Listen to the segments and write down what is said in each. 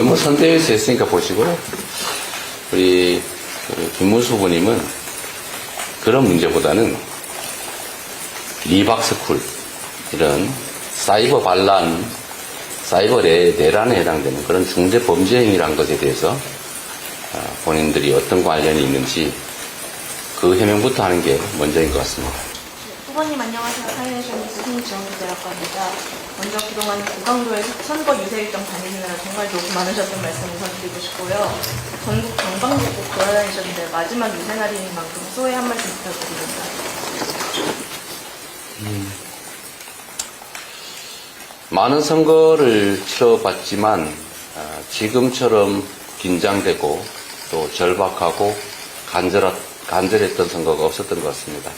뭐 선대위에서 했으니까 보시고요. 우리 김문수 후보님은 그런 문제보다는 리박스쿨, 이런 사이버 반란, 사이버 내란에 해당되는 그런 중대 범죄 행위란 것에 대해서 본인들이 어떤 관련이 있는지 그 해명부터 하는 게 먼저인 것 같습니다. 후보님 안녕하세요. 사회내셔널스 신지원기자라고 합니다. 먼저 그동안 고강도의 선거 유세 일정 다니느라 정말 너무 많으셨던 말씀 우선드리고 싶고요. 전국 방방곡곡 돌아다니셨는데 마지막 유세 날인 만큼 소회 한 말씀 부탁드립니다. 많은 선거를 치러봤지만 지금처럼 긴장되고 또 절박하고 간절했던 선거가 없었던 것 같습니다.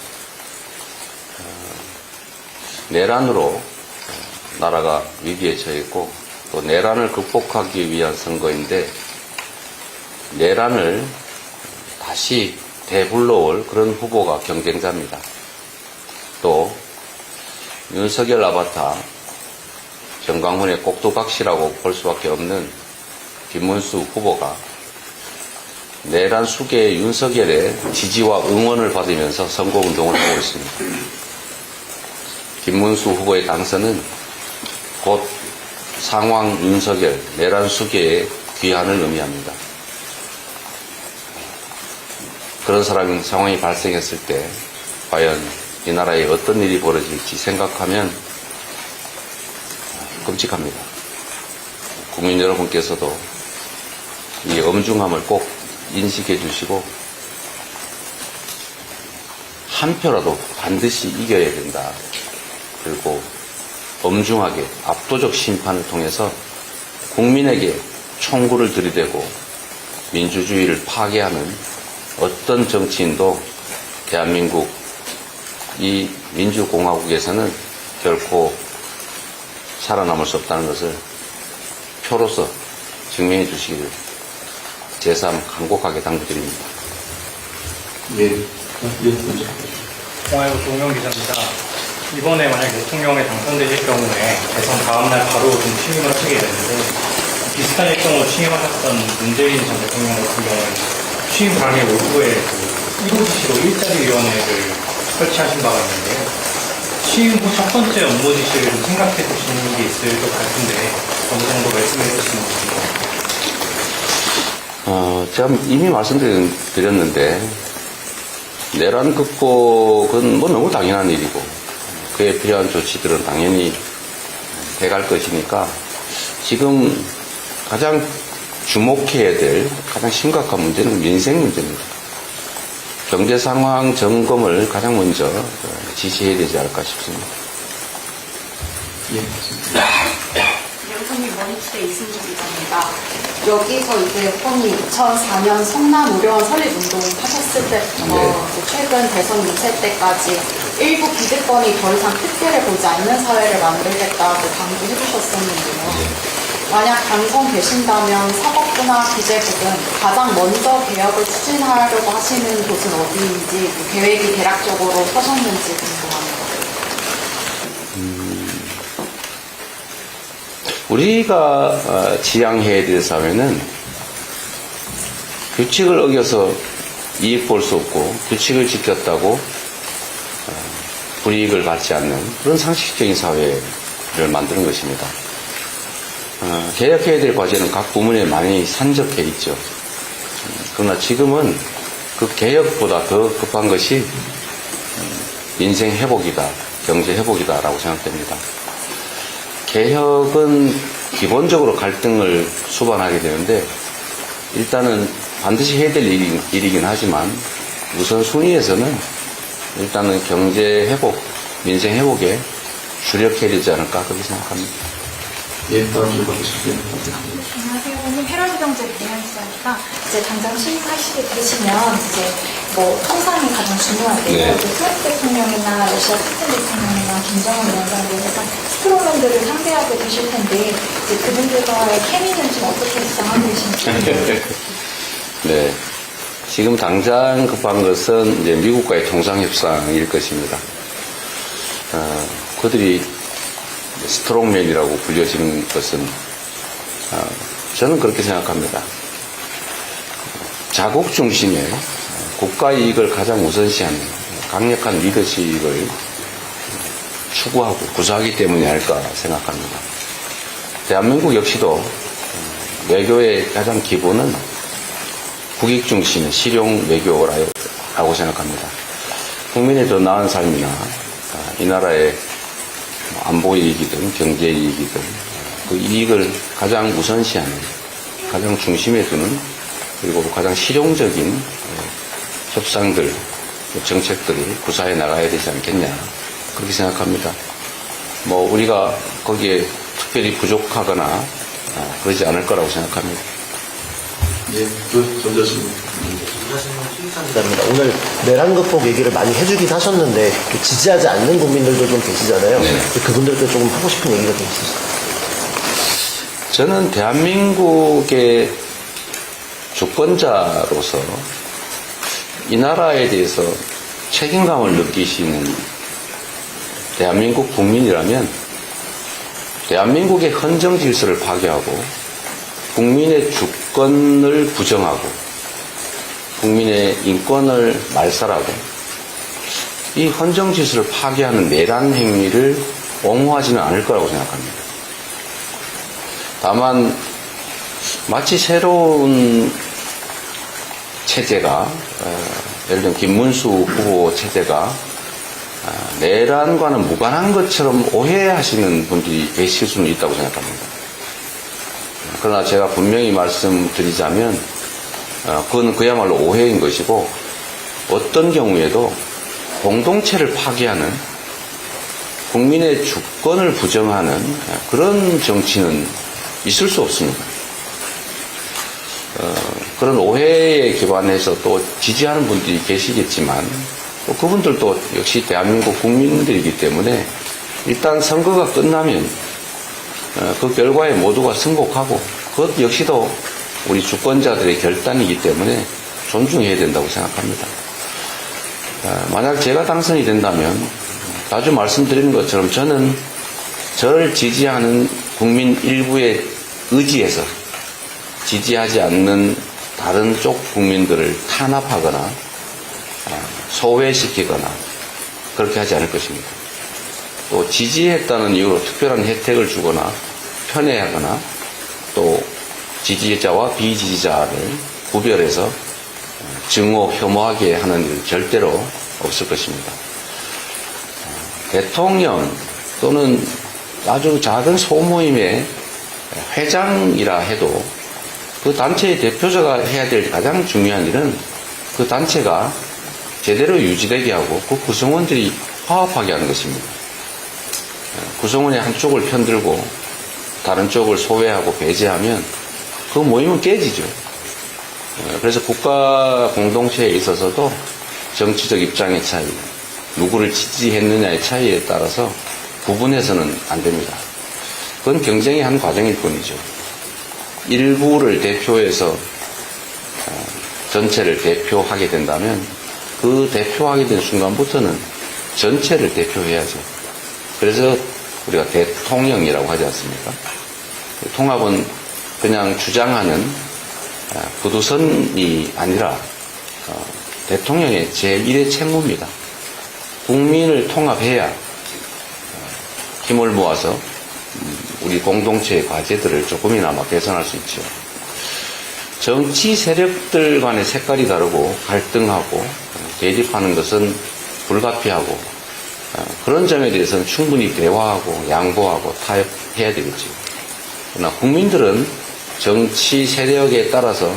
내란으로 나라가 위기에 처했고 또 내란을 극복하기 위한 선거인데 내란을 다시 되불러올 그런 후보가 경쟁자입니다. 또 윤석열 아바타 정광훈의 꼭두각시라고 볼 수밖에 없는 김문수 후보가 내란 수계의 윤석열의 지지와 응원을 받으면서 선거운동을 하고 있습니다. 김문수 후보의 당선은 곧 상황 윤석열, 내란 수계의 귀환을 의미합니다. 그런 상황이 발생했을 때 과연 이 나라에 어떤 일이 벌어질지 생각하면 끔찍합니다. 국민 여러분께서도 이 엄중함을 꼭 인식해 주시고 한 표라도 반드시 이겨야 된다. 그리고 엄중하게 압도적 심판을 통해서 국민에게 총구를 들이대고 민주주의를 파괴하는 어떤 정치인도 대한민국 이 민주공화국에서는 결코 살아남을 수 없다는 것을 표로서 증명해 주시기를 제3 간곡하게 당부드립니다. 공화국 조은영 기자입니다. 이번에 만약 대통령에 당선되실 경우에 대선 다음날 바로 좀 취임을 하시게 되는데 비슷한 일정으로 취임하셨던 문재인 전 대통령 같은 경우는 취임 당일 오후에 1호 지시로 일자리위원회를 설치하신 바가 있는데요. 취임 후 첫 번째 업무 지시를 좀 생각해 두시는 게 있을 것 같은데 어느 정도 말씀해 주시면 좋겠습니다. 제가 이미 말씀드렸는데 내란 극복은 뭐 너무 당연한 일이고 그에 필요한 조치들은 당연히 돼갈 것이니까 지금 가장 주목해야 될 가장 심각한 문제는 민생 문제입니다. 경제 상황 점검을 가장 먼저 지시해야 되지 않을까 싶습니다. 여성이 머니투데이 이승주 기자입니다. 여기서 이제 후보님 2004년 성남의료원 설립운동 하셨을 때부터 최근 대선 유세 때까지 일부 기득권이 더 이상 특혜를 보지 않는 사회를 만들겠다고 강조해 주셨었는데요. 만약 당선되신다면 사법부나 기재부 등 가장 먼저 개혁을 추진하려고 하시는 곳은 어디인지 계획이 대략적으로 서셨는지 궁금합니다. 우리가 지향해야 될 사회는 규칙을 어겨서 이익 볼 수 없고 규칙을 지켰다고 불이익을 받지 않는 그런 상식적인 사회를 만드는 것입니다. 개혁해야 될 과제는 각 부문에 많이 산적해 있죠. 그러나 지금은 그 개혁보다 더 급한 것이 인생 회복이다, 경제 회복이다라고 생각됩니다. 개혁은 기본적으로 갈등을 수반하게 되는데 일단은 반드시 해야 될 일이긴 하지만 우선 순위에서는 일단은 경제 회복, 민생 회복에 주력해야 되지 않을까 그렇게 생각합니다. 안녕하세요. 오늘 헤럴드경제 김현 기자니까 이제 당장 취임하시게 되시면 이제 뭐 통상이 가장 중요한데요. 네. 트럼프 대통령이나 러시아 푸틴 대통령이나 김정은 위원장들 해서 스트롱맨들을 상대하게 되실 텐데 이제 그분들과의 케미는 좀 어떻게 구상하고 계신지. 네. 지금 당장 급한 것은 이제 미국과의 통상협상일 것입니다. 그들이 스트롱맨이라고 불려지는 것은 저는 그렇게 생각합니다. 자국 중심의 국가 이익을 가장 우선시하는 강력한 리더십을 추구하고 구사하기 때문이 아닐까 생각합니다. 대한민국 역시도 외교의 가장 기본은 국익 중심의 실용 외교라고 생각합니다. 국민의 더 나은 삶이나 이 나라의 안보 이익이든 경제 이익이든 그 이익을 가장 우선시하는, 가장 중심에 두는, 그리고 가장 실용적인 협상들, 정책들을 구사해 나가야 되지 않겠냐, 그렇게 생각합니다. 뭐 우리가 거기에 특별히 부족하거나 그러지 않을 거라고 생각합니다. 예, 전자신 감사합니다. 오늘 내란 극복 얘기를 많이 해주긴 하셨는데 지지하지 않는 국민들도 좀 계시잖아요. 네. 그분들께 조금 하고 싶은 얘기가 좀 있으실까요? 저는 대한민국의 주권자로서 이 나라에 대해서 책임감을 느끼시는 대한민국 국민이라면 대한민국의 헌정 질서를 파괴하고 국민의 주권을 부정하고 국민의 인권을 말살하고 이 헌정 질서를 파괴하는 내란 행위를 옹호하지는 않을 거라고 생각합니다. 다만 마치 새로운 체제가 예를 들면 김문수 후보 체제가 내란과는 무관한 것처럼 오해하시는 분들이 계실 수는 있다고 생각합니다. 그러나 제가 분명히 말씀드리자면 그건 그야말로 오해인 것이고 어떤 경우에도 공동체를 파괴하는 국민의 주권을 부정하는 그런 정치는 있을 수 없습니다. 그런 오해에 기반해서 또 지지하는 분들이 계시겠지만 또 그분들도 역시 대한민국 국민들이기 때문에 일단 선거가 끝나면 그 결과에 모두가 승복하고 그것 역시도 우리 주권자들의 결단이기 때문에 존중해야 된다고 생각합니다. 만약 제가 당선이 된다면 자주 말씀드리는 것처럼 저는 저를 지지하는 국민 일부의 의지에서 지지하지 않는 다른 쪽 국민들을 탄압하거나 소외시키거나 그렇게 하지 않을 것입니다. 또 지지했다는 이유로 특별한 혜택을 주거나 편애하거나 또 지지자와 비지지자를 구별해서 증오, 혐오하게 하는 일 절대로 없을 것입니다. 대통령 또는 아주 작은 소모임의 회장이라 해도 그 단체의 대표자가 해야 될 가장 중요한 일은 그 단체가 제대로 유지되게 하고 그 구성원들이 화합하게 하는 것입니다. 구성원의 한쪽을 편들고 다른 쪽을 소외하고 배제하면 그 모임은 깨지죠. 그래서 국가 공동체에 있어서도 정치적 입장의 차이, 누구를 지지했느냐의 차이에 따라서 구분해서는 안 됩니다. 그건 경쟁의 한 과정일 뿐이죠. 일부를 대표해서 전체를 대표하게 된다면 그 대표하게 된 순간부터는 전체를 대표해야죠. 그래서 우리가 대통령이라고 하지 않습니까? 통합은 그냥 주장하는 구두선이 아니라 대통령의 제1의 책무입니다. 국민을 통합해야 힘을 모아서 우리 공동체의 과제들을 조금이나마 개선할 수 있죠. 정치 세력들 간의 색깔이 다르고 갈등하고 대립하는 것은 불가피하고 그런 점에 대해서는 충분히 대화하고 양보하고 타협해야 되겠죠. 그러나 국민들은 정치 세력에 따라서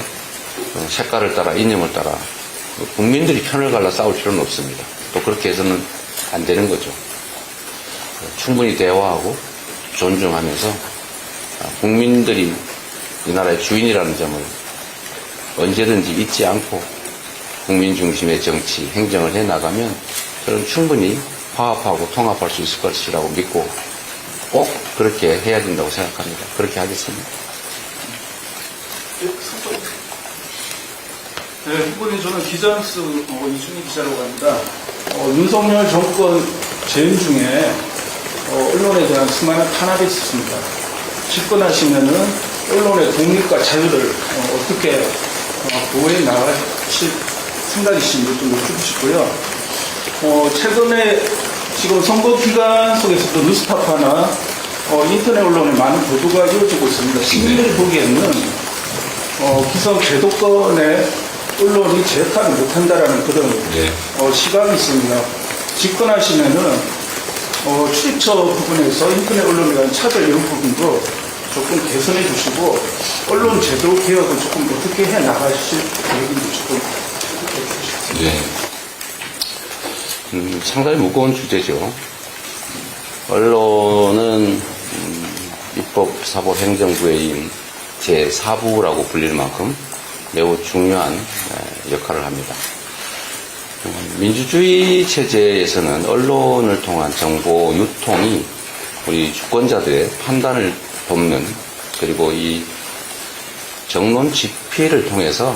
색깔을 따라 이념을 따라 국민들이 편을 갈라 싸울 필요는 없습니다. 또 그렇게 해서는 안 되는 거죠. 충분히 대화하고 존중하면서 국민들이 이 나라의 주인이라는 점을 언제든지 잊지 않고 국민 중심의 정치, 행정을 해나가면 저는 충분히 화합하고 통합할 수 있을 것이라고 믿고 꼭 그렇게 해야 된다고 생각합니다. 그렇게 하겠습니다. 네, 후보님, 저는 기자뉴스 이준희 기자라고 합니다. 윤석열 정권 재임 중에 언론에 대한 수많은 탄압이 있었습니다. 집권하시면은 언론의 독립과 자유를 어떻게 보호해 나가실 생각이신지 좀 여쭙고 싶고요. 최근에 지금 선거 기간 속에서도 뉴스타파나 인터넷 언론에 많은 보도가 이루어지고 있습니다. 시민들이 보기에는 기성 제도권의 언론이 제 역할을 못한다라는 그런 시각이 있습니다. 집권하시면은 출입처 부분에서 인터넷 언론에 대한 차별 이런 부분도 조금 개선해 주시고 언론 제도 개혁을 조금 어떻게 해 나가실 계획인지 조금 해주십시오. 네. 상당히 무거운 주제죠. 언론은 입법사법행정부의 제4부라고 불릴 만큼 매우 중요한 역할을 합니다. 민주주의 체제에서는 언론을 통한 정보 유통이 우리 주권자들의 판단을 돕는, 그리고 이 정론 집필을 통해서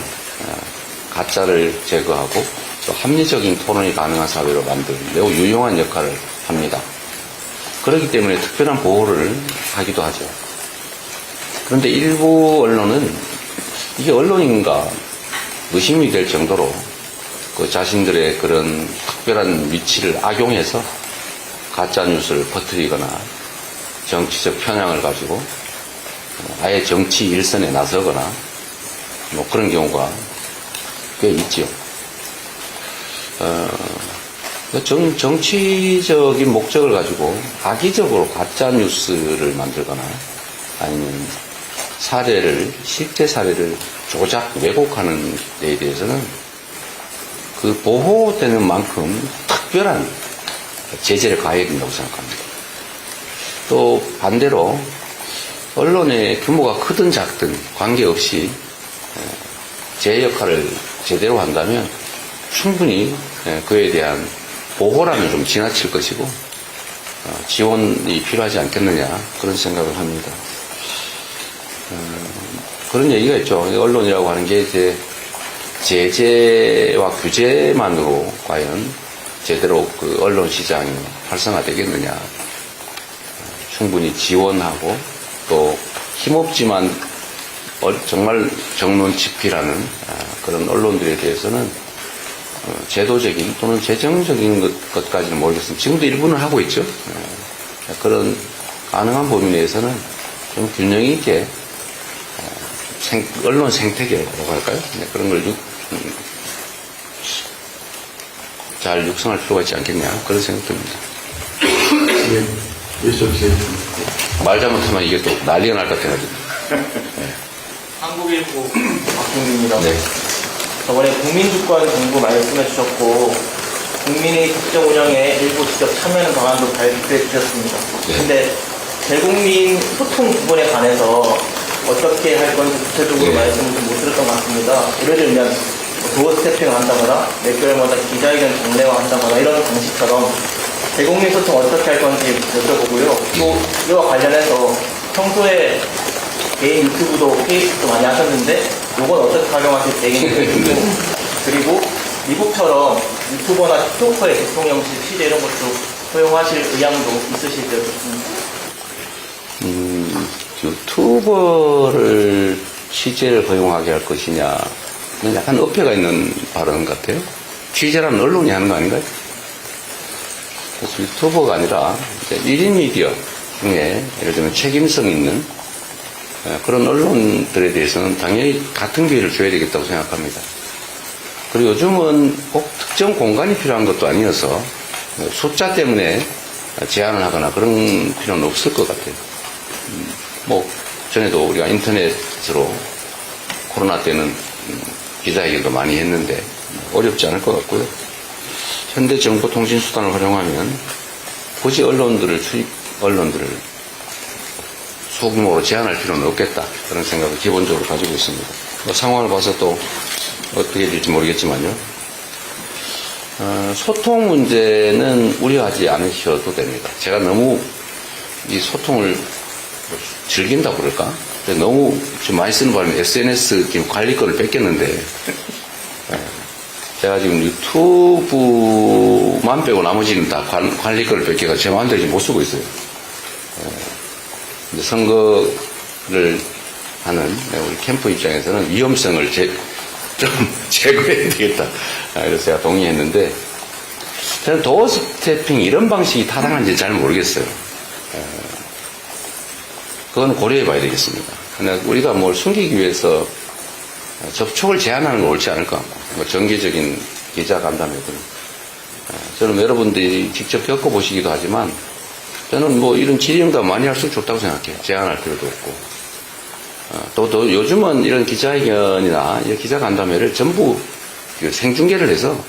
가짜를 제거하고 또 합리적인 토론이 가능한 사회로 만드는 매우 유용한 역할을 합니다. 그렇기 때문에 특별한 보호를 하기도 하죠. 그런데 일부 언론은 이게 언론인가 의심이 될 정도로 그 자신들의 그런 특별한 위치를 악용해서 가짜 뉴스를 퍼뜨리거나 정치적 편향을 가지고 아예 정치 일선에 나서거나 뭐 그런 경우가 꽤 있지요. 정치적인 목적을 가지고 악의적으로 가짜 뉴스를 만들거나 아니면 실제 사례를 조작 왜곡하는 데에 대해서는 그 보호되는 만큼 특별한 제재를 가해야 된다고 생각합니다. 또 반대로 언론의 규모가 크든 작든 관계없이 제 역할을 제대로 한다면 충분히 그에 대한 보호라면 좀 지나칠 것이고 지원이 필요하지 않겠느냐 그런 생각을 합니다. 그런 얘기가 있죠. 언론이라고 하는 게 이제 제재와 규제만으로 과연 제대로 그 언론 시장이 활성화되겠느냐. 충분히 지원하고 또 힘없지만 정말 정론 집필하는 그런 언론들에 대해서는 제도적인 또는 재정적인 것까지는 모르겠습니다. 지금도 일부는 하고 있죠. 그런 가능한 범위 내에서는 좀 균형 있게 언론 생태계라고 할까요? 그런 걸 잘 육성할 필요가 있지 않겠냐 그런 생각 듭니다. 말 잘못하면 이게 또 난리가 날 것 같아가지고. 한국일보 박종민입니다. 네. 저번에 국민주권 정부 말씀해 주셨고 국민의 국정 운영에 일부 직접 참여하는 방안도 발표해 주셨습니다. 그런데 대국민 소통 부분에 관해서 어떻게 할 건지 구체적으로 말씀을 좀 못 들었던 것 같습니다. 예를 들면 도어 스태핑을 한다거나 몇 개월마다 기자회견 정례화한다거나 이런 방식처럼 대국민 소통 어떻게 할 건지 여쭤보고요. 또 이와 관련해서 평소에 개인 유튜브도 페이스북도 많이 하셨는데 이건 어떻게 활용하실 계획인지 그리고 미국처럼 유튜버나 틱토커의 대통령실 취재 이런 것도 허용하실 의향도 있으실지 여쭙습니다. 유튜버를 취재를 허용하게 할 것이냐 약간 어폐가 있는 발언 같아요. 취재라는 언론이 하는 거 아닌가요? 그래서 유튜버가 아니라 1인 미디어 중에 예를 들면 책임성 있는 그런 언론들에 대해서는 당연히 같은 기회를 줘야 되겠다고 생각합니다. 그리고 요즘은 꼭 특정 공간이 필요한 것도 아니어서 숫자 때문에 제한을 하거나 그런 필요는 없을 것 같아요. 뭐 전에도 우리가 인터넷으로 코로나 때는 기자회견도 많이 했는데 어렵지 않을 것 같고요. 현대 정보통신수단을 활용하면 굳이 언론들을 소규모로 제한할 필요는 없겠다. 그런 생각을 기본적으로 가지고 있습니다. 상황을 봐서 또 어떻게 될지 모르겠지만요. 소통 문제는 우려하지 않으셔도 됩니다. 제가 너무 이 소통을 즐긴다고 그럴까? 너무 지금 많이 쓰는 바람에 SNS 지금 관리권을 뺏겼는데 제가 지금 유튜브만 빼고 나머지는 다 관리권을 뺏겨서 제 마음대로 지금 못 쓰고 있어요. 근데 선거를 하는 우리 캠프 입장에서는 위험성을 좀 제거해야 되겠다. 그래서 제가 동의했는데, 저는 도어 스태핑 이런 방식이 타당한지 잘 모르겠어요. 그건 고려해 봐야 되겠습니다. 근데 우리가 뭘 숨기기 위해서 접촉을 제한하는 건 옳지 않을 것 같고, 뭐 정기적인 기자 간담회들. 저는 여러분들이 직접 겪어보시기도 하지만, 저는 뭐 이런 질의응답 많이 할수록 좋다고 생각해요. 제한할 필요도 없고. 또 요즘은 이런 기자회견이나 이런 기자간담회를 전부 생중계를 해서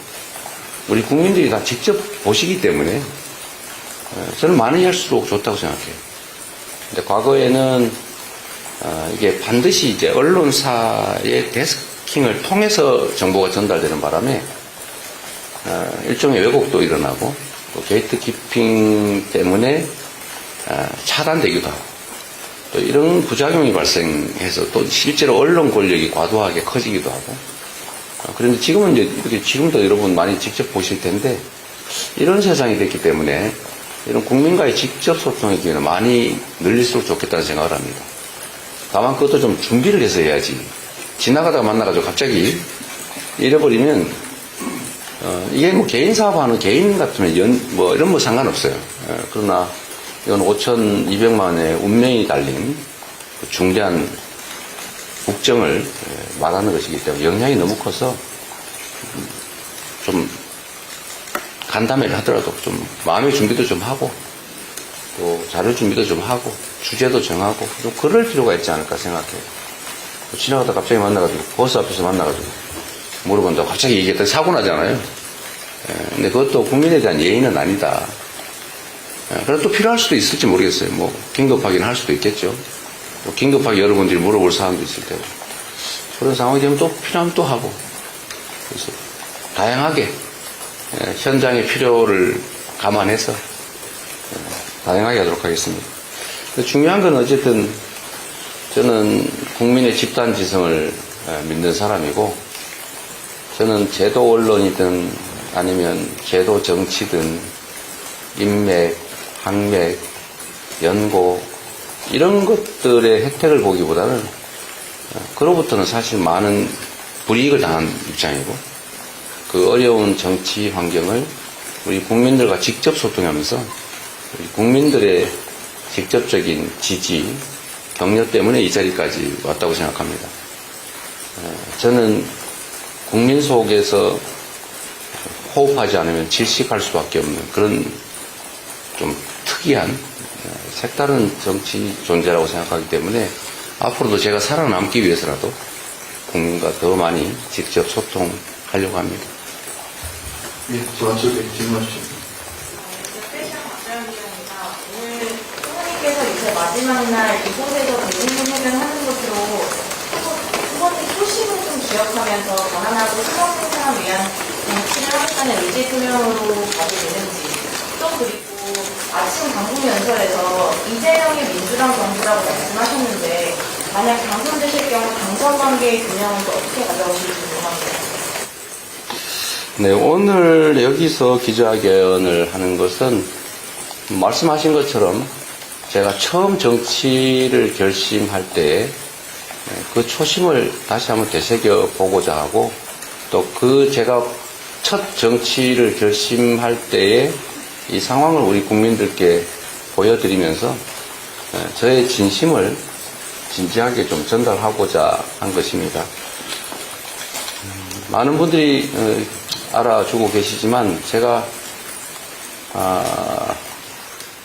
우리 국민들이 다 직접 보시기 때문에 저는 많이 할수록 좋다고 생각해요. 근데 과거에는 이게 반드시 이제 언론사의 데스킹을 통해서 정보가 전달되는 바람에 일종의 왜곡도 일어나고 또 게이트 키핑 때문에 차단되기도 하고 또 이런 부작용이 발생해서 또 실제로 언론 권력이 과도하게 커지기도 하고 그런데 지금은 이제 이렇게 지금도 여러분 많이 직접 보실 텐데 이런 세상이 됐기 때문에 이런 국민과의 직접 소통의 기회는 많이 늘릴수록 좋겠다는 생각을 합니다. 다만 그것도 좀 준비를 해서 해야지 지나가다가 만나가지고 갑자기 잃어버리면 이게 뭐 개인 사업하는 개인 같으면 뭐 이런 거 상관없어요. 그러나 이건 5,200만 원의 운명이 달린 그 중대한 국정을 말하는 것이기 때문에 영향이 너무 커서 좀 간담회를 하더라도 좀 마음의 준비도 좀 하고 또 자료 준비도 좀 하고 주제도 정하고 좀 그럴 필요가 있지 않을까 생각해요. 지나가다 갑자기 만나가지고 버스 앞에서 만나가지고 물어본다고 갑자기 얘기했더니 사고 나잖아요. 근데 그것도 국민에 대한 예의는 아니다. 그래도 또 필요할 수도 있을지 모르겠어요. 뭐 긴급하긴 할 수도 있겠죠. 또 긴급하게 여러분들이 물어볼 사항도 있을 테고 그런 상황이 되면 또 필요하면 또 하고 그래서 다양하게 현장의 필요를 감안해서 다양하게 하도록 하겠습니다. 중요한 건 어쨌든 저는 국민의 집단 지성을 믿는 사람이고 저는 제도 언론이든 아니면 제도 정치든 인맥, 학맥, 연고 이런 것들의 혜택을 보기보다는 그로부터는 사실 많은 불이익을 당한 입장이고 그 어려운 정치 환경을 우리 국민들과 직접 소통하면서 우리 국민들의 직접적인 지지, 격려 때문에 이 자리까지 왔다고 생각합니다. 저는 국민 속에서 호흡하지 않으면 질식할 수밖에 없는 그런 좀 특이한 색다른 정치 존재라고 생각하기 때문에 앞으로도 제가 살아남기 위해서라도 국민과 더 많이 직접 소통하려고 합니다. 예, 저쪽에 질문하십시오. 패션 박자연입니다. 오늘 부모님께서 이제 마지막 날 이곳에서 대국민회견하는 것으로 부모님 소식을 좀 기억하면서 전환하고 수정 생산을 위한 정치를 하겠다는 의지 표명으로 가게 되는지 또 그리고 아침 방송 연설에서 이재명의 민주당 정부라고 말씀하셨는데 만약 당선되실 경우 당선 관계의 균형은 또 어떻게 가져오실지 궁금합니다. 네, 오늘 여기서 기자회견을 하는 것은 말씀하신 것처럼 제가 처음 정치를 결심할 때 그 초심을 다시 한번 되새겨 보고자 하고 또 그 제가 첫 정치를 결심할 때의 이 상황을 우리 국민들께 보여드리면서 저의 진심을 진지하게 좀 전달하고자 한 것입니다. 많은 분들이 알아주고 계시지만 제가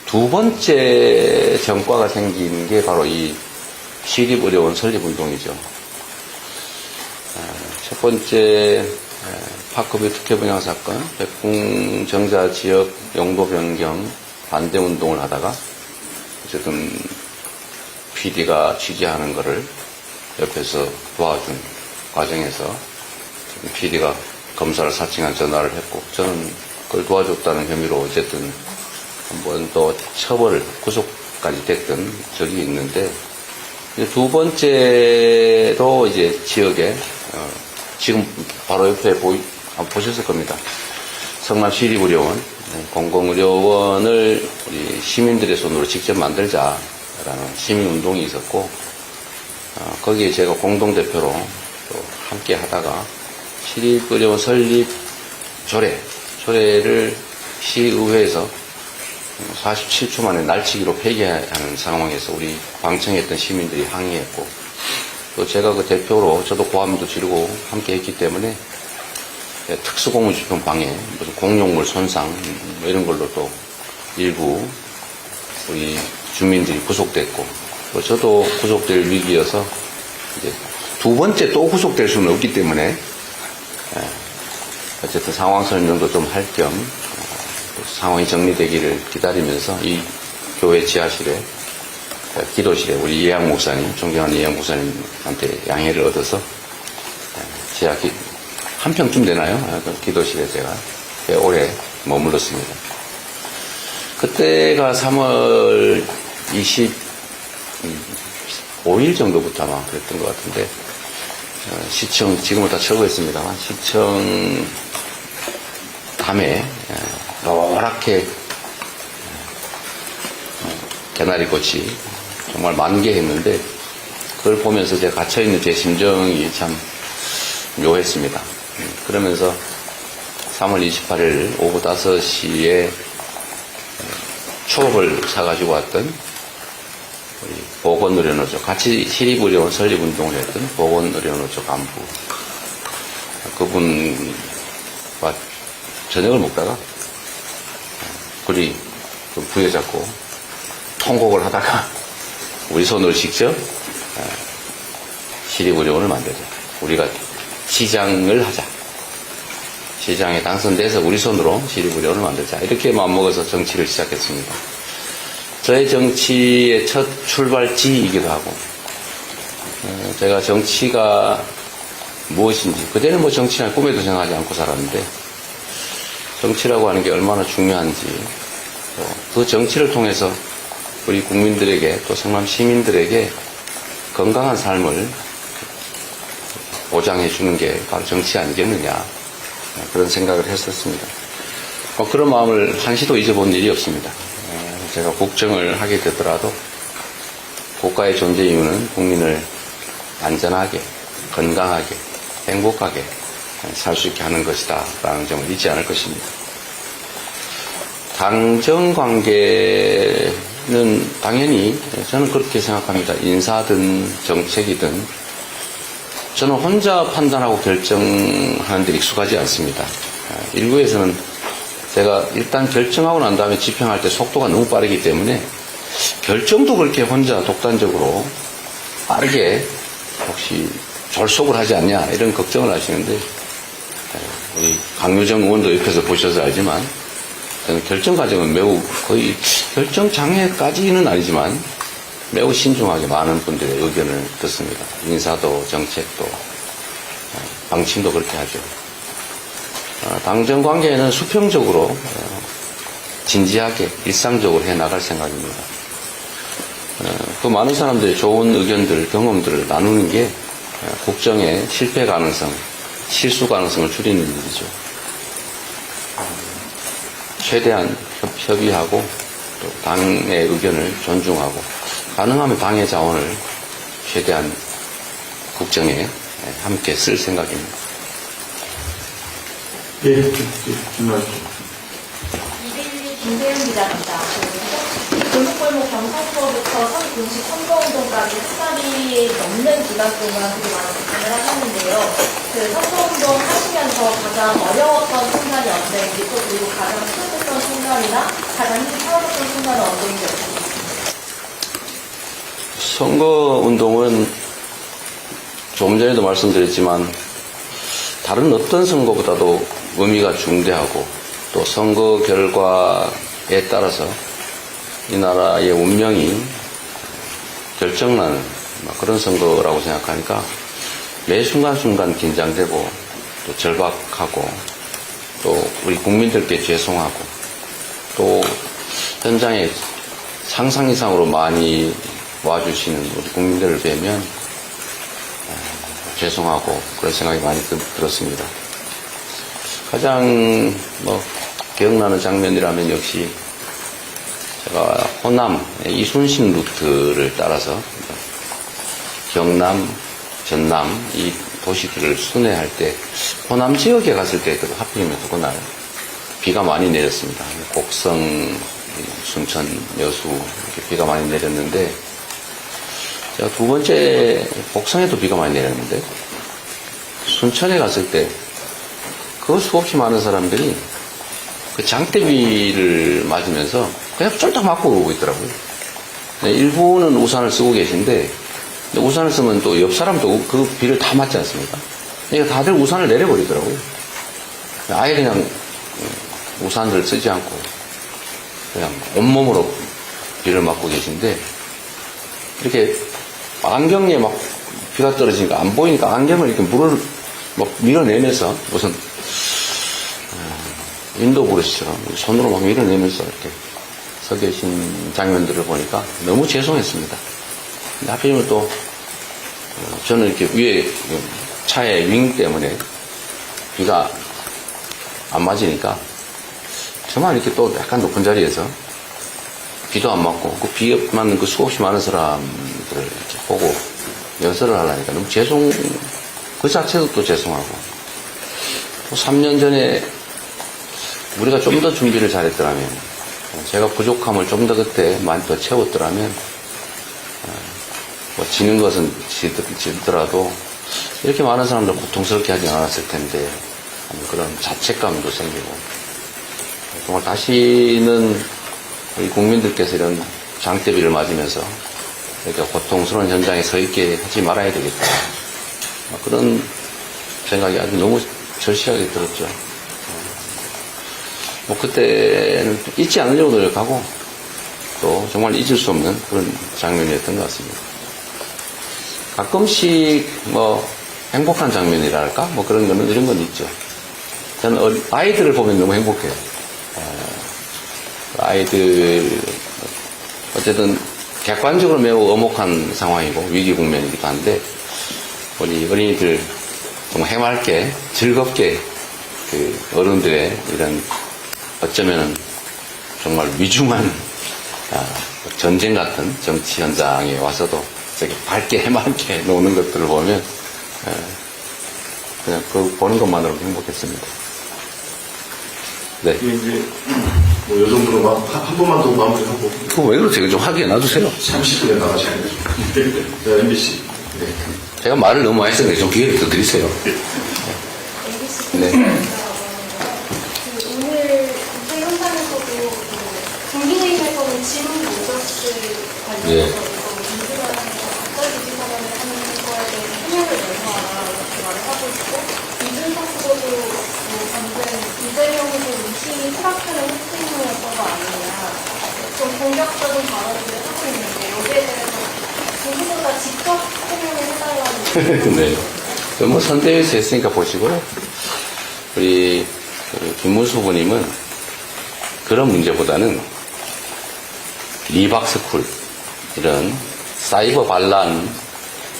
두 번째 전과가 생긴 게 바로 이 시립의료원 설립운동이죠. 첫 번째 파크뷰 특혜 분양 사건, 백궁정자 지역 용도 변경 반대 운동을 하다가 어쨌든 PD가 취재하는 것을 옆에서 도와준 과정에서 PD가 검사를 사칭한 전화를 했고 저는 그걸 도와줬다는 혐의로 어쨌든 한번 또 처벌을 구속까지 됐던 적이 있는데 두 번째로 이제 지역에 지금 바로 옆에 보셨을 겁니다. 성남 시립의료원 공공의료원을 우리 시민들의 손으로 직접 만들자라는 시민운동이 있었고 거기에 제가 공동대표로 또 함께 하다가 시립의료원 설립 조례를 시의회에서 47초 만에 날치기로 폐기하는 상황에서 우리 방청했던 시민들이 항의했고, 또 제가 그 대표로 저도 고함도 지르고 함께 했기 때문에 특수공무집행 방해, 무슨 공용물 손상 뭐 이런 걸로 또 일부 우리 주민들이 구속됐고, 또 저도 구속될 위기여서 이제 두 번째 또 구속될 수는 없기 때문에 어쨌든 상황 설명도 좀 할 겸 상황이 정리되기를 기다리면서 이 교회 지하실에 기도실에 우리 이해양 목사님, 존경하는 이해양 목사님한테 양해를 얻어서 지하 한 평쯤 되나요? 기도실에 제가 꽤 오래 머물렀습니다. 그때가 3월 25일 정도부터 아마 그랬던 것 같은데, 시청, 지금은 다 철거했습니다만, 시청 담에 노랗게 개나리꽃이 정말 만개했는데, 그걸 보면서 제가 갇혀있는 제 심정이 참 묘했습니다. 그러면서 3월 28일 오후 5시에 초밥을 사가지고 왔던 우리 보건의료노조, 같이 시립의료원 설립운동을 했던 보건의료노조 간부, 그분과 저녁을 먹다가 그리 부여잡고 통곡을 하다가 우리 손으로 직접 시립의료원을 만들자. 우리가 시장을 하자. 시장에 당선돼서 우리 손으로 시립의료원을 만들자. 이렇게 마음먹어서 정치를 시작했습니다. 저의 정치의 첫 출발지이기도 하고, 제가 정치가 무엇인지, 그때는 뭐 정치는 꿈에도 생각하지 않고 살았는데, 정치라고 하는 게 얼마나 중요한지, 또 그 정치를 통해서 우리 국민들에게, 또 성남 시민들에게 건강한 삶을 보장해 주는 게 바로 정치 아니겠느냐, 그런 생각을 했었습니다. 그런 마음을 한시도 잊어본 일이 없습니다. 제가 국정을 하게 되더라도 국가의 존재 이유는 국민을 안전하게, 건강하게, 행복하게 살 수 있게 하는 것이다 라는 점을 잊지 않을 것입니다. 당정 관계는 당연히 저는 그렇게 생각합니다. 인사든 정책이든 저는 혼자 판단하고 결정하는 데 익숙하지 않습니다. 일부에서는 제가 일단 결정하고 난 다음에 집행할 때 속도가 너무 빠르기 때문에 결정도 그렇게 혼자 독단적으로 빠르게 혹시 졸속을 하지 않냐 이런 걱정을 하시는데, 우리 강유정 의원도 옆에서 보셔서 알지만 저는 결정 과정은 매우 거의 결정 장애까지는 아니지만 매우 신중하게 많은 분들의 의견을 듣습니다. 인사도 정책도 방침도 그렇게 하죠. 당정 관계는 수평적으로 진지하게 일상적으로 해나갈 생각입니다. 그 많은 사람들의 좋은 의견들, 경험들을 나누는 게 국정의 실패 가능성, 실수 가능성을 줄이는 일이죠. 최대한 협의하고 또 당의 의견을 존중하고 가능하면 당의 자원을 최대한 국정에 함께 쓸 생각입니다. 예, 이빌리 김세윤 기자입니다. 골목골목 경선서부터 공식 선거운동까지 한 달이 넘는 기간 동안 되게 많은 고생을 하셨는데요. 그 선거운동 하시면서 가장 어려웠던 순간이 언제인지, 또 그리고 가장 힘들었던 순간이나 가장 힘들었던 순간은 언제인지 여쭤보겠습니다. 선거운동은 조금 전에도 말씀드렸지만 다른 어떤 선거보다도 의미가 중대하고, 또 선거 결과에 따라서 이 나라의 운명이 결정나는 그런 선거라고 생각하니까 매 순간순간 긴장되고 또 절박하고, 또 우리 국민들께 죄송하고, 또 현장에 상상 이상으로 많이 와주시는 우리 국민들을 뵈면 죄송하고 그런 생각이 많이 들었습니다. 가장 기억나는 장면이라면 역시 제가 호남 이순신 루트를 따라서 경남, 전남 이 도시들을 순회할 때 호남 지역에 갔을 때 하필이면 그날 비가 많이 내렸습니다. 곡성, 순천, 여수 이렇게 비가 많이 내렸는데 제가 두 번째 곡성에도 비가 많이 내렸는데 순천에 갔을 때 그 수없이 많은 사람들이 그 장대비를 맞으면서 그냥 쫄딱 맞고 오고 있더라고요. 일부는 우산을 쓰고 계신데 우산을 쓰면 또 옆 사람도 그 비를 다 맞지 않습니까? 그러니까 다들 우산을 내려버리더라고요. 아예 그냥 우산을 쓰지 않고 그냥 온몸으로 비를 맞고 계신데 이렇게 안경에 막 비가 떨어지니까 안 보이니까 안경을 이렇게 물을 막 밀어내면서 무슨 인도 그릇처럼 손으로 막 밀어내면서 이렇게 서 계신 장면들을 보니까 너무 죄송했습니다. 근데 하필이면 또 저는 이렇게 위에 차의 윙 때문에 비가 안 맞으니까 저만 이렇게 또 약간 높은 자리에서 비도 안 맞고 그 비 맞는 그 수없이 많은 사람들을 이렇게 보고 연설을 하려니까 너무 그 자체도 또 죄송하고 또 3년 전에 우리가 좀 더 준비를 잘했더라면 제가 부족함을 좀 더 그때 많이 더 채웠더라면 뭐 지는 것은 지더라도 이렇게 많은 사람들 고통스럽게 하지 않았을 텐데 하는 그런 자책감도 생기고 정말 다시는 우리 국민들께서 이런 장대비를 맞으면서 이렇게 고통스러운 현장에 서 있게 하지 말아야 되겠다. 그런 생각이 아주 너무 절실하게 들었죠. 뭐 그때는 잊지 않으려고 노력하고 또 정말 잊을 수 없는 그런 장면이었던 것 같습니다. 가끔씩 뭐 행복한 장면이랄까 뭐 그런 거는 이런 건 있죠. 저는 아이들을 보면 너무 행복해요. 아이들 어쨌든 객관적으로 매우 엄혹한 상황이고 위기 국면이기도 한데 우리 어린이들 정말 해맑게 즐겁게 그 어른들의 이런 어쩌면은 정말 위중한 전쟁 같은 정치 현장에 와서도 저기 밝게 해맑게 노는 것들을 보면 그냥 그 보는 것만으로도 행복했습니다. 네. 이제 뭐 요 정도로 한 번만 더 마무리하고. 그거 왜 그러세요? 좀 하게 놔두세요. 30분에 나가셔야 돼요. 네, MBC. 네. 제가 말을 너무 많이 했으니까 좀 기회를 더 드리세요. 네. 오늘 국회 현장에서도 국민의힘에서는 지문 모자스 관련해서 민주당에서 갑자기 기사단을 하는 거에 대해서 해명을 내놔라 이렇게 말을 하고 있고 이준석 후보도 방금 이재명 후보 민심이 추락하는 핵심이었던 거 아니냐 좀 공격적인 발언들을 하고 있는데 여기에 대해서 두 후보가 직접 해명을 해달라는 네. 뭐 선대위에서 했으니까 보시고요. 우리 김문수 후보님은 그런 문제보다는 리박스쿨 이런 사이버 반란,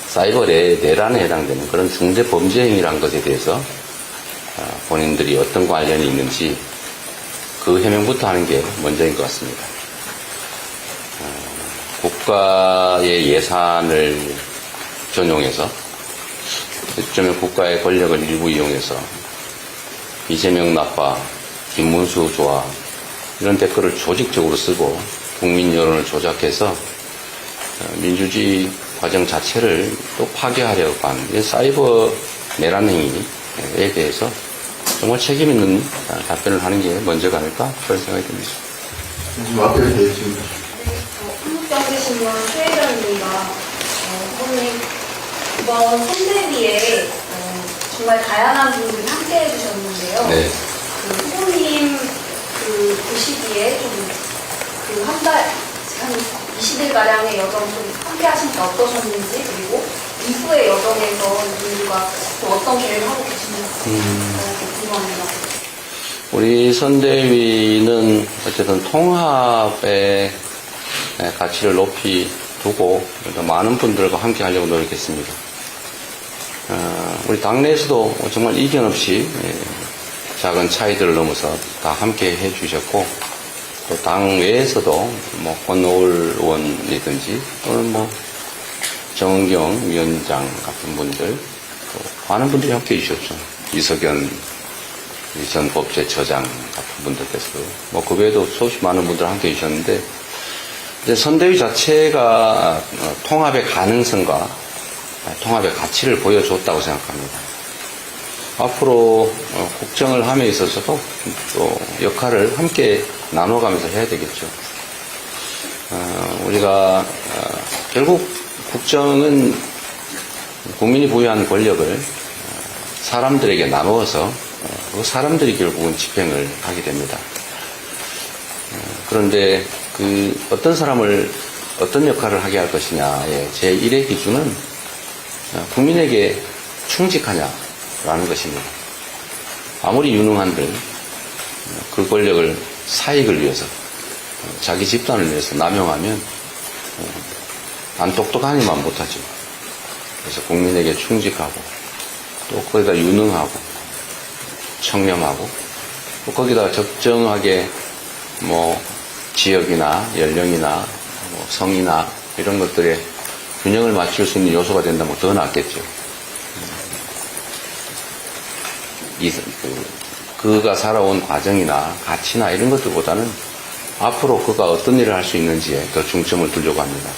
사이버 내란에 해당되는 그런 중대 범죄 행위란 것에 대해서 본인들이 어떤 관련이 있는지 그 해명부터 하는 게 먼저인 것 같습니다. 국가의 예산을 전용해서 어쩌면 국가의 권력을 일부 이용해서 이재명 나빠, 김문수 좋아 이런 댓글을 조직적으로 쓰고 국민 여론을 조작해서 민주주의 과정 자체를 또 파괴하려고 하는 사이버 내란 행위에 대해서 정말 책임 있는 답변을 하는 게 먼저가 아닐까 그런 생각이 듭니다. 지금 앞에 돼 있습니다. 한국경제신문 최혜련입니다. 후보님 이번 선대위에 정말 다양한 분들이 함께 해주셨는데요. 네. 그 후보님 그 시기에 좀 그 한 20일가량의 여정 좀 함께 하시니까 어떠셨는지 그리고 이후의 여정에서 이분들과 또 어떤 계획을 하고 계신지 궁금합니다. 우리 선대위는 어쨌든 통합의 가치를 높이 두고 많은 분들과 함께 하려고 노력했습니다. 우리 당내에서도 정말 이견 없이 작은 차이들을 넘어서 다 함께 해주셨고 또 당 외에서도 뭐 권오을 의원이든지 또는 뭐 정은경 위원장 같은 분들, 또 많은 분들이 함께 해주셨죠. 이석연 전 법제처장 같은 분들께서도, 뭐, 그 외에도 수없이 많은 분들 함께 해주셨는데, 이제 선대위 자체가 통합의 가능성과 통합의 가치를 보여줬다고 생각합니다. 앞으로 국정을 함에 있어서도 또 역할을 함께 나눠가면서 해야 되겠죠. 우리가 결국 국정은 국민이 부여한 권력을 사람들에게 나누어서 그 사람들이 결국은 집행을 하게 됩니다. 그런데 그 어떤 사람을 어떤 역할을 하게 할 것이냐의 제1의 기준은 국민에게 충직하냐라는 것입니다. 아무리 유능한들 그 권력을 사익을 위해서 자기 집단을 위해서 남용하면 안 똑똑하니만 못하죠. 그래서 국민에게 충직하고 또 거기다 유능하고 청렴하고 또 거기다 적정하게 뭐 지역이나 연령이나 뭐 성이나 이런 것들에 균형을 맞출 수 있는 요소가 된다면 더 낫겠죠. 그가 살아온 과정이나 가치나 이런 것들보다는 앞으로 그가 어떤 일을 할 수 있는지에 더 중점을 두려고 합니다.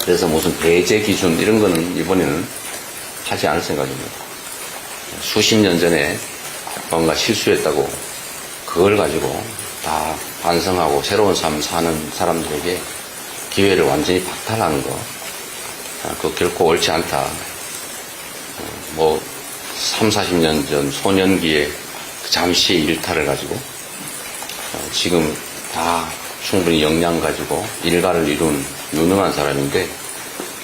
그래서 무슨 배제 기준 이런 거는 이번에는 하지 않을 생각입니다. 수십 년 전에 뭔가 실수했다고 그걸 가지고 다 반성하고 새로운 삶 사는 사람들에게 기회를 완전히 박탈하는 거, 그거 결코 옳지 않다. 뭐 3, 40년 전 소년기에 잠시의 일탈을 가지고 지금 다 충분히 역량 가지고 일가를 이룬 유능한 사람인데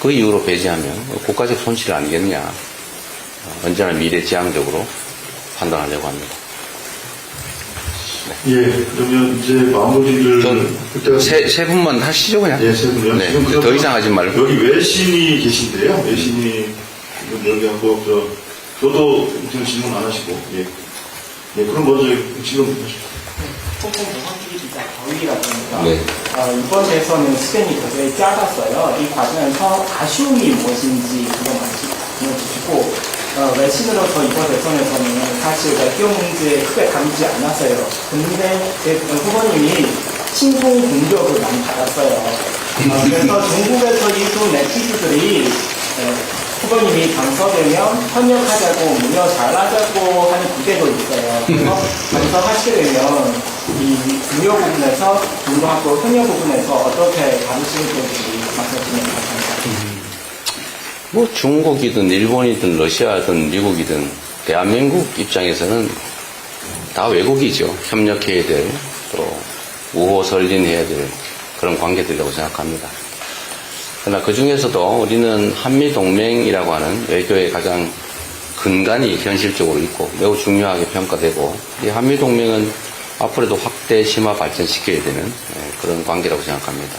그 이후로 배제하면 국가적 손실 아니겠냐. 언제나 미래지향적으로 판단하려고 합니다. 예, 그러면 이제 마무리를 그때가 세 분만 하시죠 그냥. 예, 세 분이요. 네, 지금 더 이상 하지 말고. 여기 외신이 계신데요. 외신이 지금 여기 하고 저도 지금 질문 안 하시고 예, 예, 그럼 먼저 질문 하시죠. 홍콩 정황TV 기자 강희라고 합니다. 네. 이번 대선은 시간이 굉장히 짧았어요. 이 과정에서 아쉬움이 무엇인지 그거 말씀해주시고 외신으로서 이번 대선에서는 사실 외교 문제에 크게 다루지 않았어요. 근데 제 후보님이 친송 공격을 많이 받았어요. 그래서 중국에서 일부 네티즌들이 후보님이 당선되면 협력하자고 무려 잘하자고 하는 기대도 있어요. 그래서 당선하시게 되면 이 무역 부분에서 중국하고 협력 부분에서 어떻게 다루시는 건지 말씀해 주시면 감사합니다. 뭐 중국이든 일본이든 러시아든 미국이든 대한민국 입장에서는 다 외국이죠. 협력해야 될, 또 우호설린해야 될 그런 관계들이라고 생각합니다. 그러나 그 중에서도 우리는 한미동맹이라고 하는 외교의 가장 근간이 현실적으로 있고 매우 중요하게 평가되고 이 한미동맹은 앞으로도 확대 심화 발전시켜야 되는 그런 관계라고 생각합니다.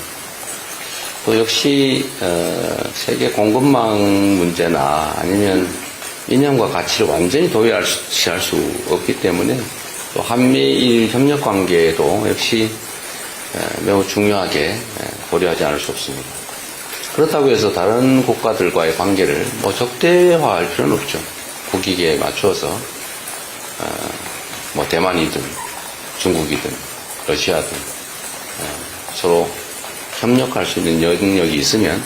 또 역시 세계 공급망 문제나 아니면 이념과 가치를 완전히 도외할 수 없기 때문에 또 한미일 협력 관계도 역시 매우 중요하게 고려하지 않을 수 없습니다. 그렇다고 해서 다른 국가들과의 관계를 뭐 적대화할 필요는 없죠. 국익에 맞추어서 뭐 대만이든 중국이든 러시아든 서로 협력할 수 있는 영역이 있으면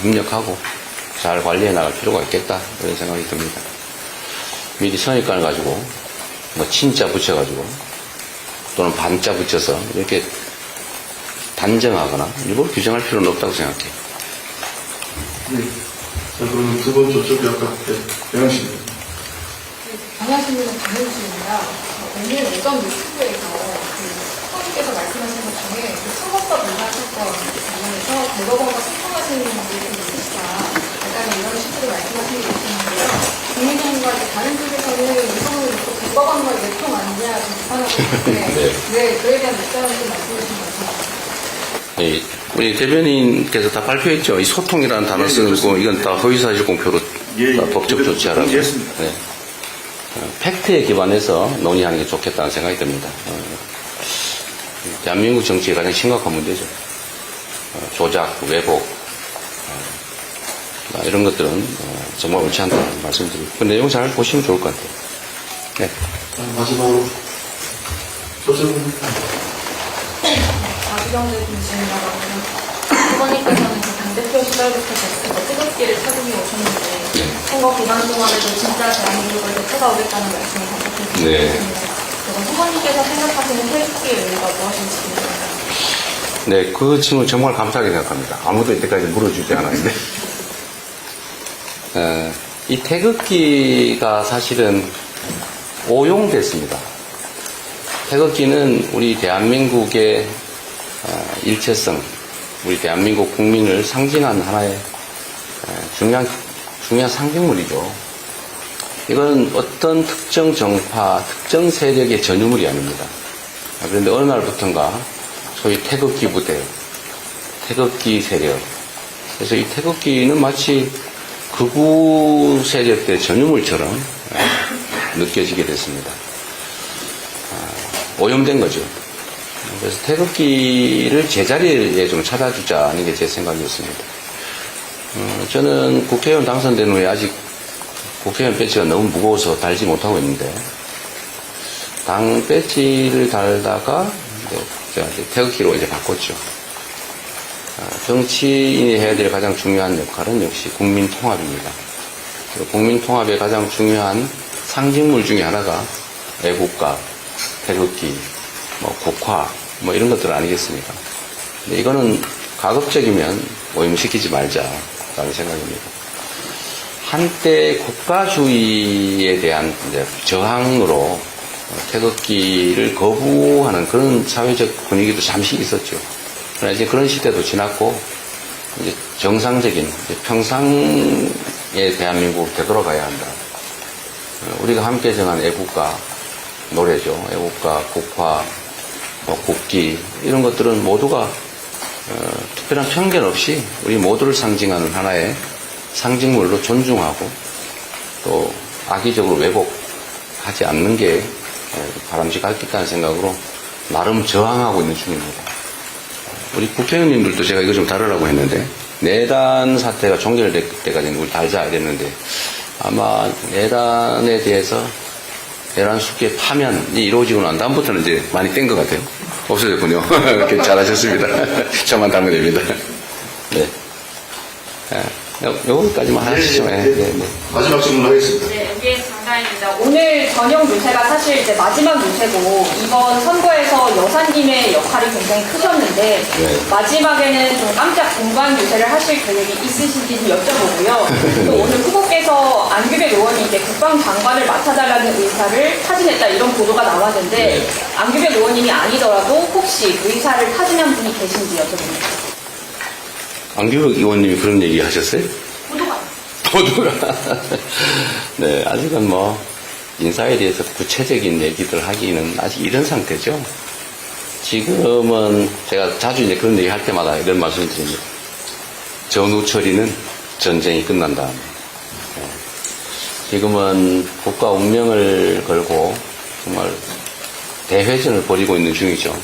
협력하고 잘 관리해 나갈 필요가 있겠다 이런 생각이 듭니다. 미리 선입관을 가지고 뭐 친자 붙여가지고 또는 반자 붙여서 이렇게 단정하거나 일부러 규정할 필요는 없다고 생각해요. 네. 자, 그러면 두 번 저쪽에 아까 영양씨입니다. 안녕하십니까. 강현수입니다. 오늘 오전 유튜브에서 후보님께서 말씀하신 것 중에 선거법 위반 사건 관련해서 대법원과 소통하시는 분들이 좀 있으시다. 약간 이런 식으로 말씀하신 게 있었는데요. 국민의힘과 다른 쪽에서는 이성을 놓고 대법원과 외통 아니냐 좀 비판하고 있는데 네, 그에 대한 입장을 좀 말씀해 주시면 감사합니다. 네, 우리 대변인께서 다 발표했죠. 이 소통이라는 단어 쓰는 거 이건 다 허위사실 공표로 다 법적 조치하라고. 네. 팩트에 기반해서 논의하는 게 좋겠다는 생각이 듭니다. 대한민국 정치의 가장 심각한 문제죠. 조작, 왜곡, 이런 것들은 정말 옳지 않다는 말씀드리고 그 내용 잘 보시면 좋을 것 같아요. 네. 마지막으로 조세훈 아주경제 중심이라고 합니다. 후보님께서는 그 당대표 시절부터 계속 태극기를 착용해 오셨는데 선거 기간 동안에도 진짜 대한민국을 되찾아오겠다는 말씀을 반복해 네. 주셨습니다. 그럼 후보님께서 생각하시는 태극기의 의미가 무엇인지 궁금합니다. 네, 그 질문 정말 감사하게 생각합니다. 아무도 이때까지 물어주지 않았는데. 이 태극기가 사실은 오용됐습니다. 태극기는 우리 대한민국의 일체성, 우리 대한민국 국민을 상징하는 하나의 중요한 상징물이죠. 이건 어떤 특정 정파, 특정 세력의 전유물이 아닙니다. 그런데 어느 날부턴가 소위 태극기 부대, 태극기 세력. 그래서 이 태극기는 마치 극우 세력의 전유물처럼 느껴지게 됐습니다. 오염된 거죠. 그래서 태극기를 제자리에 좀 찾아주자는 게 제 생각이었습니다. 저는 국회의원 당선된 후에 아직 국회의원 배지가 너무 무거워서 달지 못하고 있는데, 당 배지를 달다가 제가 이제 태극기로 이제 바꿨죠. 정치인이 해야 될 가장 중요한 역할은 역시 국민 통합입니다. 국민 통합의 가장 중요한 상징물 중에 하나가 애국가, 태극기, 국화, 이런 것들 아니겠습니까? 근데 이거는 가급적이면 오염시키지 말자라는 생각입니다. 한때 국가주의에 대한 이제 저항으로 태극기를 거부하는 그런 사회적 분위기도 잠시 있었죠. 그러나 이제 그런 시대도 지났고, 이제 정상적인, 이제 평상의 대한민국으로 되돌아가야 한다. 우리가 함께 정한 애국가, 노래죠. 애국가, 국화, 국기, 이런 것들은 모두가, 특별한 편견 없이 우리 모두를 상징하는 하나의 상징물로 존중하고, 또 악의적으로 왜곡하지 않는 게 바람직하겠다는 생각으로 나름 저항하고 있는 중입니다. 우리 국회의원님들도 제가 이거 좀 다루라고 했는데, 내란 사태가 종결될 때까지는 우리 달지 알겠는데, 아마 내란에 대해서 내란 숙계 파면이 이루어지고 난 다음부터는 이제 많이 뗀 것 같아요. 없어졌군요. 이렇게 잘하셨습니다. 저만 담으면 됩니다. 네. 요거까지만 하시죠. 네. 마지막 질문 하겠습니다. 네, MBS 장사입니다. 오늘 저녁 요새가 사실 이제 마지막 요새고 이번 선거에서 여사님의 역할이 굉장히 크셨는데 마지막에는 좀 깜짝 공방 요새를 하실 계획이 있으신지 좀 여쭤보고요. 또 오늘 후보께서 안규백 의원이 이제 국방장관을 맡아달라는 의사를 타진했다 이런 보도가 나왔는데 안규백 의원님이 아니더라도 혹시 의사를 타진한 분이 계신지 여쭤봅니다. 안규백 의원님이 그런 얘기 하셨어요? 보도가. 네, 아직은 인사에 대해서 구체적인 얘기들 하기는 아직 이런 상태죠. 지금은 제가 자주 이제 그런 얘기 할 때마다 이런 말씀을 드립니다. 전후 처리는 전쟁이 끝난 다음에. 지금은 국가 운명을 걸고 정말 대회전을 벌이고 있는 중이죠.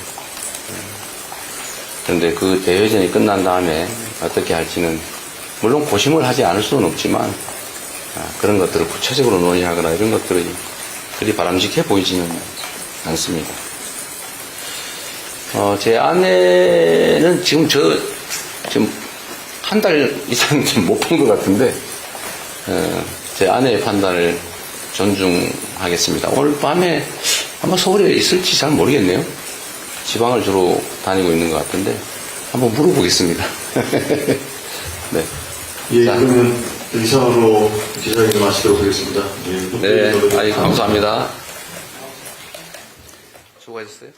그런데 그 대회전이 끝난 다음에 어떻게 할지는 물론 고심을 하지 않을 수는 없지만 그런 것들을 구체적으로 논의하거나 이런 것들이 그리 바람직해 보이지는 않습니다. 제 아내는 지금 한 달 이상 못 본 것 같은데 제 아내의 판단을 존중하겠습니다. 오늘 밤에 아마 서울에 있을지 잘 모르겠네요. 지방을 주로 다니고 있는 것 같은데 한번 물어보겠습니다. 네. 예, 그러면 이상으로 기자회견 마치도록 하겠습니다. 네, 감사합니다. 수고하셨어요.